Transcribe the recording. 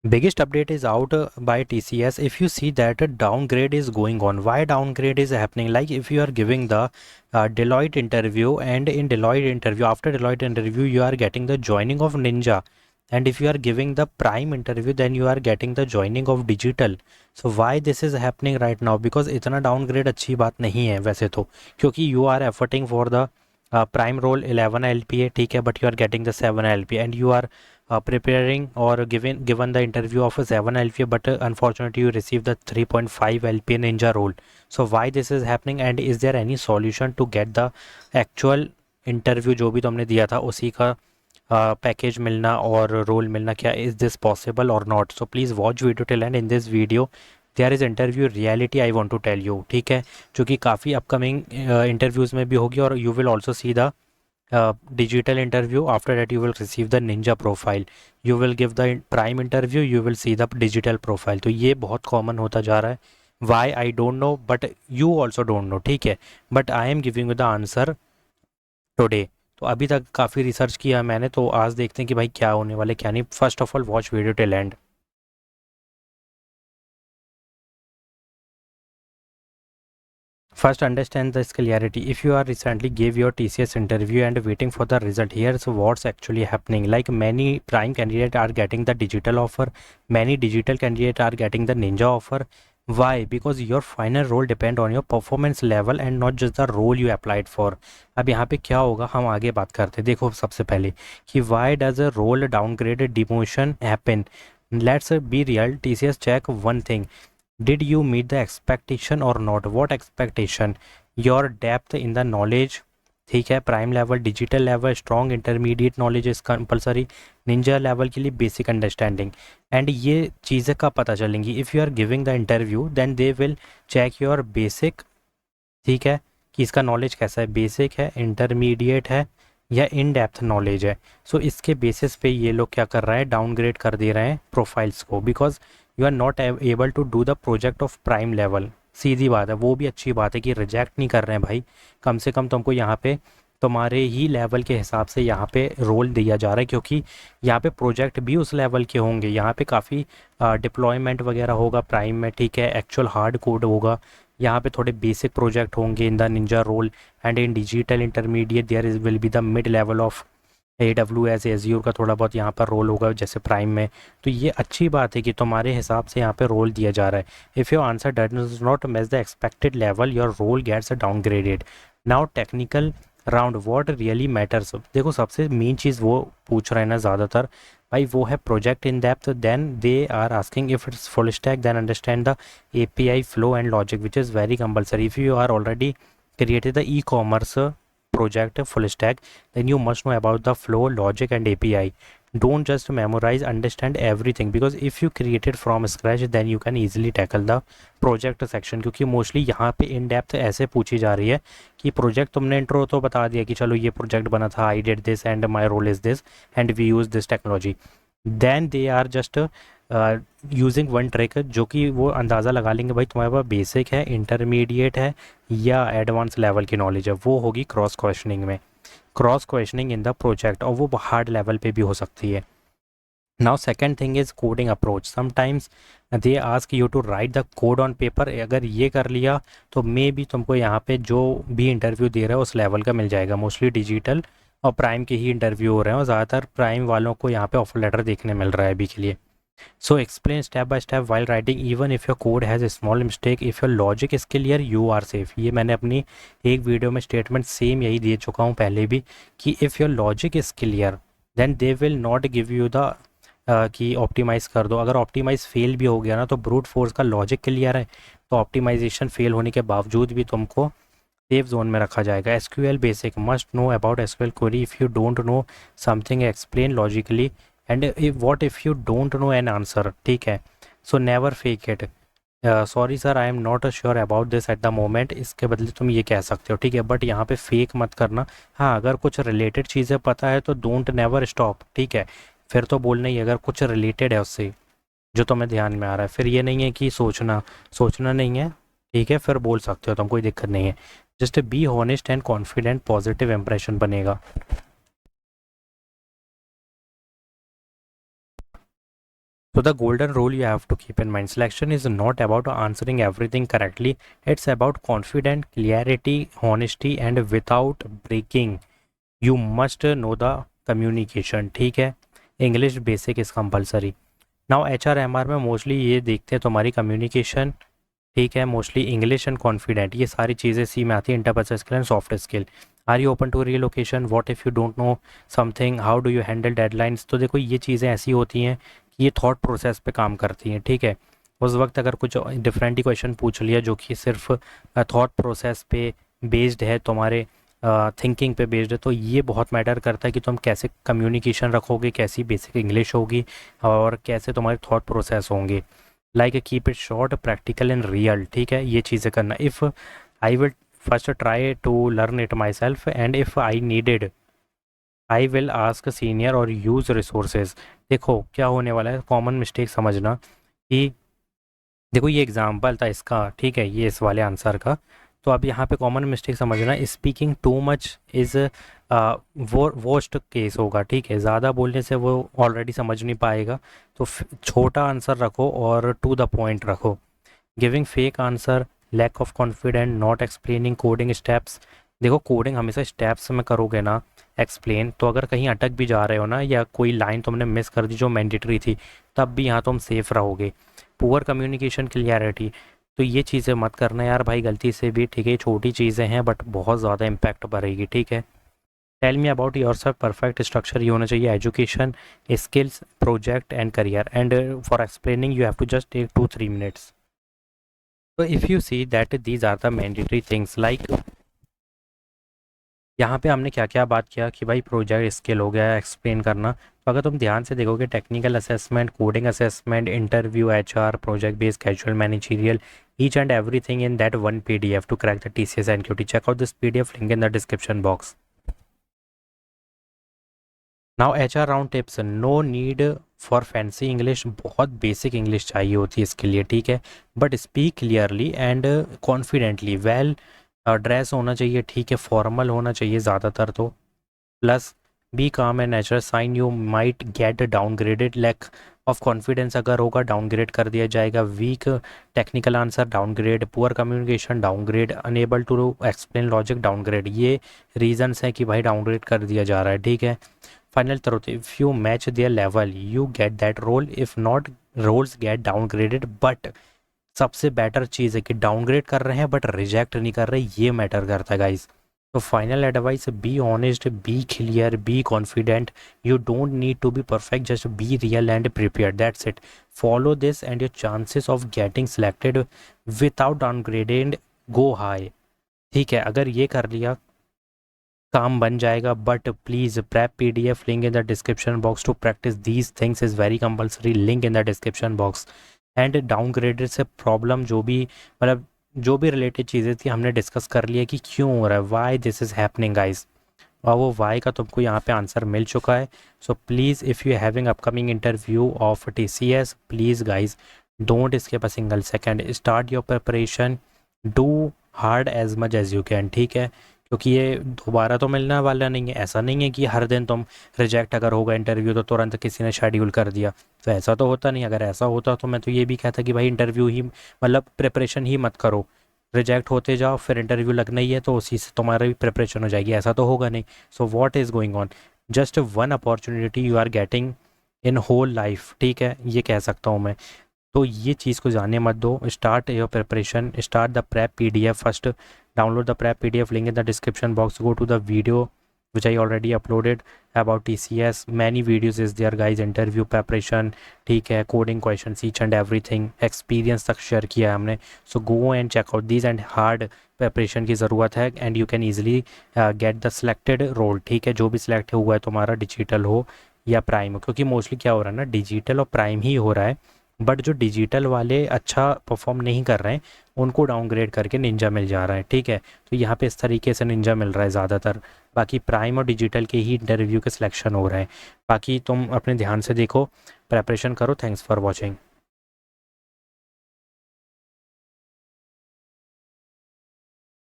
Biggest update is out by TCS. If you see that a downgrade is going on, why downgrade is happening? Like if you are giving the Deloitte interview, and in Deloitte interview, after Deloitte interview, you are getting the joining of Ninja, and if you are giving the Prime interview, then you are getting the joining of Digital. So why this is happening right now? Because इतना downgrade अच्छी बात नहीं है वैसे तो, क्योंकि you are efforting for the Prime role 11 LPA, ठीक है, but you are getting the 7 LPA, and you are preparing or given the interview of a 7 LPA, but unfortunately you received the 3.5 LPA ninja role. So why this is happening, and is there any solution to get the actual interview जो भी तुमने दिया था उसी का package मिलना और role मिलना? क्या इज़ दिस पॉसिबल और not? So please watch video till end in this video there is interview reality I want to tell you, ठीक है, जो कि काफ़ी अपकमिंग इंटरव्यूज़ में भी होगी, और you will also see the digital interview. After that you will receive the ninja profile, you will give the prime interview, you will see the digital profile. तो ये बहुत कॉमन होता जा रहा है. Why I don't know, but you also don't know, ठीक है, but I am giving you the answer today. तो अभी तक काफ़ी रिसर्च किया मैंने, तो आज देखते हैं कि भाई क्या होने वाले क्या नहीं. First of all watch video till and. First, understand this clarity. If you are recently gave your TCS interview and waiting for the result, here's what's actually happening. Like many prime candidates are getting the digital offer, many digital candidates are getting the ninja offer. Why? Because your final role depend on your performance level and not just the role you applied for. अब यहाँ पे क्या होगा हम आगे बात करते हैं. देखो सबसे पहले कि why does a role downgrade demotion happen? Let's be real. TCS check one thing. Did you meet the expectation or not? What expectation? Your depth in the knowledge, ठीक है, prime level, digital level, strong intermediate knowledge is compulsory, Ninja level के लिए basic understanding, and ये चीज़ें कब पता चलेंगी? If you are giving the interview then they will check your basic, ठीक है, कि इसका नॉलेज कैसा है, बेसिक है, इंटरमीडिएट है, या इन डेप्थ नॉलेज है. सो इसके बेसिस पे ये लोग क्या कर रहे हैं, डाउनग्रेड कर दे रहे हैं प्रोफाइल्स को, because you are not able to do the project of prime level. सीधी बात है, वो भी अच्छी बात है कि रिजेक्ट नहीं कर रहे हैं भाई, कम से कम तुमको यहाँ पे तुम्हारे ही लेवल के हिसाब से यहाँ पे रोल दिया जा रहा है, क्योंकि यहाँ पे प्रोजेक्ट भी उस लेवल के होंगे. यहाँ पे काफ़ी डिप्लॉयमेंट वगैरह होगा प्राइम में, ठीक है, एक्चुअल हार्ड कोड होगा, यहाँ पे थोड़े बेसिक प्रोजेक्ट होंगे in the ninja role, and in digital intermediate there is will be the mid level of AWS Azure का थोड़ा बहुत यहाँ पर रोल होगा जैसे प्राइम में. तो ये अच्छी बात है कि तुम्हारे हिसाब से यहाँ पे रोल दिया जा रहा है. If your answer does not match the expected level, your role gets downgraded. Now technical round, what really matters. देखो सबसे मेन चीज़ वो पूछ रहे हैं ना ज़्यादातर भाई, वो है project in depth. Then they are asking if it's full stack, then understand the API flow and logic, which is very compulsory. If you are already created the e-commerce project full stack, then you must know about the flow, logic and API. Don't just memorize, understand everything, because if you create it from scratch then you can easily tackle the project section. क्योंकि mostly यहाँ पे in depth ऐसे पूछी जा रही है कि project तुमने इंट्रो तो बता दिया कि चलो ये प्रोजेक्ट बना था, I did this and my role is this and we use this technology. Then they are just using one trick, जो कि वो अंदाज़ा लगा लेंगे भाई तुम्हारे पास बेसिक है, इंटरमीडिएट है या एडवांस लेवल की नॉलेज है. वो होगी क्रॉस क्वेश्चनिंग में, cross questioning in the project, और वो हार्ड लेवल पे भी हो सकती है. Now second thing is coding approach. Sometimes they ask you to write the code on paper. अगर ये कर लिया तो मे भी तुमको यहाँ पे जो भी इंटरव्यू दे रहा है उस लेवल का मिल जाएगा. मोस्टली डिजिटल और प्राइम के ही इंटरव्यू हो रहे हैं, और ज़्यादातर प्राइम वालों को यहाँ पे ऑफर लेटर देखने मिल रहा है अभी के लिए. So explain step by step while writing, even if your code has a small mistake. If your logic is clear, you are safe. ये मैंने अपनी एक वीडियो में स्टेटमेंट सेम यही दे चुका हूँ पहले भी, कि if your logic is clear then they will not give you the कि ऑप्टिमाइज़ कर दो. अगर ऑप्टिमाइज़ फेल भी हो गया ना, तो ब्रूट फोर्स का लॉजिक क्लियर है तो ऑप्टिमाइजेशन फेल होने के बावजूद भी तुमको सेफ जोन में रखा जाएगा. SQL basic, must know about SQL query. If you don't know something explain logically, and what if you don't no an answer, ठीक है, so never fake it. Sorry sir I am not sure about this at the moment, इसके बदले तुम ये कह सकते हो, ठीक है, बट यहाँ पे फेक मत करना. हाँ, अगर कुछ रिलेटेड चीज़ें पता है तो डोंट नेवर स्टॉप, ठीक है, फिर तो बोलना ही अगर कुछ रिलेटेड है उससे जो तुम्हें ध्यान में आ रहा है. फिर ये नहीं है कि सोचना सोचना नहीं है, ठीक है, फिर बोल सकते हो तुम, कोई दिक्कत नहीं है. Just be honest and confident, positive impression बनेगा. So the golden rule you have to keep in mind, selection is not about answering everything correctly. It's about confidence, clarity, honesty and without breaking. You must know the communication. ठीक है, English basic is compulsory. Now HRMR में mostly ये देखते हैं तुम्हारी communication, ठीक है, mostly English and confident, ये सारी चीज़ें सी में आती है, interpersonal skill and soft skill. Are you open to relocation, what if you don't know something, how do you handle deadlines. तो देखो ये चीज़ें ऐसी होती हैं कि ये थॉट प्रोसेस पे काम करती हैं. ठीक है, उस वक्त अगर कुछ डिफरेंट ही क्वेश्चन पूछ लिया जो कि सिर्फ थॉट प्रोसेस पे बेस्ड है, तुम्हारे थिंकिंग पे बेस्ड है, तो ये बहुत मैटर करता है कि तुम कैसे कम्युनिकेशन रखोगे, कैसी बेसिक इंग्लिश होगी और कैसे तुम्हारे थॉट प्रोसेस होंगे. Like keep it short, practical and real. ठीक है, ये चीज़ें करना. If I will first try to learn it myself and if I needed I will ask senior और यूज़ रिसोर्सेज. देखो क्या होने वाला है, कॉमन मिस्टेक समझना कि देखो ये एग्जाम्पल था इसका, ठीक है, ये इस वाले आंसर का. तो अब यहाँ पे कॉमन मिस्टेक समझना, स्पीकिंग टू मच इज़ वो वर्स्ट केस होगा. ठीक है, ज़्यादा बोलने से वो ऑलरेडी समझ नहीं पाएगा. तो छोटा आंसर रखो और टू द पॉइंट रखो. Giving fake answer, lack of confident, not explaining coding steps. देखो कोडिंग हमेशा स्टेप्स में करोगे ना एक्सप्लेन, तो अगर कहीं अटक भी जा रहे हो ना या कोई लाइन तुमने मिस कर दी जो मैंडेटरी थी, तब भी यहाँ तुम सेफ रहोगे. पुअर कम्युनिकेशन क्लियरिटी, तो ये चीज़ें मत करना यार भाई गलती से भी. ठीक है, छोटी चीज़ें हैं बट बहुत ज़्यादा इम्पैक्ट पड़ेगी. ठीक है, tell me about yourself, perfect structure ये होना चाहिए, education, skills, project and career. And for explaining you have to just take 2-3 minutes. तो if you see that these are the mandatory things, like यहाँ पे हमने क्या क्या बात किया कि भाई प्रोजेक्ट स्किल हो गया, एक्सप्लेन करना. तो अगर तुम ध्यान से देखोगे, technical assessment, coding assessment, interview, HR, project based, casual, managerial, each and everything in that one PDF to crack the TCS NQT. Check out this PDF link in the description box. Now HR round tips, no need for fancy English. बहुत basic English चाहिए होती है इसके लिए. ठीक है, but speak clearly and confidently. Well dress होना चाहिए, ठीक है, फॉर्मल होना चाहिए ज़्यादातर तो. Plus be calm and natural, sign you might get downgraded. Lack of confidence अगर होगा डाउनग्रेड कर दिया जाएगा. Weak technical answer downgrade, poor communication downgrade, unable to explain logic downgrade. ये रीजंस हैं कि भाई डाउनग्रेड कर दिया जा रहा है. ठीक है, final truth, if you match there level you get that role, if not roles get downgraded. But सबसे बेटर चीज़ है कि डाउनग्रेड कर रहे हैं बट रिजेक्ट नहीं कर रहे, ये मैटर करता है गाइस. तो final advice, be honest, be clear, be confident. You don't need to be perfect, just be real and prepare, that's it. Follow this and your chances of getting selected without downgraded go high. ठीक है, अगर ये कर लिया काम बन जाएगा. But please prep PDF link in the description box to practice these things is very compulsory. Link in the description box. And downgraded से प्रॉब्लम जो भी मतलब जो भी रिलेटेड चीज़ें थी हमने डिस्कस कर लिया कि क्यों हो रहा है, why this is happening guys. और वो वाई का तुमको यहाँ पे आंसर मिल चुका है. So please if you having upcoming interview of TCS, please guys don't skip a single second. Start your preparation, do hard as much as you can. ठीक है, क्योंकि ये दोबारा तो मिलने वाला नहीं है. ऐसा नहीं है कि हर दिन तुम रिजेक्ट अगर होगा इंटरव्यू तो तुरंत किसी ने शेड्यूल कर दिया, तो ऐसा तो होता नहीं. अगर ऐसा होता तो मैं तो ये भी कहता कि भाई इंटरव्यू ही मतलब प्रिपरेशन ही मत करो, रिजेक्ट होते जाओ, फिर इंटरव्यू लगना ही है तो उसी से तुम्हारी भी प्रिपरेशन हो जाएगी. ऐसा तो होगा नहीं. So what is going on, just one opportunity you are getting in whole life. ठीक है, ये कह सकता हूँ मैं. तो ये चीज़ को जाने मत दो. Start your preparation, start the prep PDF first. download the prep PDF link in the description box. Go to the video which I already uploaded about TCS. Many videos is there guys, interview preparation, ठीक है, coding questions, each and everything, experience तक share किया है हमने. So go and check out these, and hard preparation की ज़रूरत है and you can easily get the selected role. ठीक है, जो भी select हुआ है तुम्हारा, डिजिटल हो या प्राइम हो, क्योंकि मोस्टली क्या हो रहा है ना, डिजिटल और प्राइम ही हो रहा है. बट जो डिजिटल वाले अच्छा परफॉर्म नहीं कर रहे हैं उनको डाउनग्रेड करके निंजा मिल जा रहा है. ठीक है, तो यहाँ पे इस तरीके से निंजा मिल रहा है ज़्यादातर. बाकी प्राइम और डिजिटल के ही इंटरव्यू के सिलेक्शन हो रहे हैं. बाकी तुम अपने ध्यान से देखो, प्रेपरेशन करो. Thanks for watching.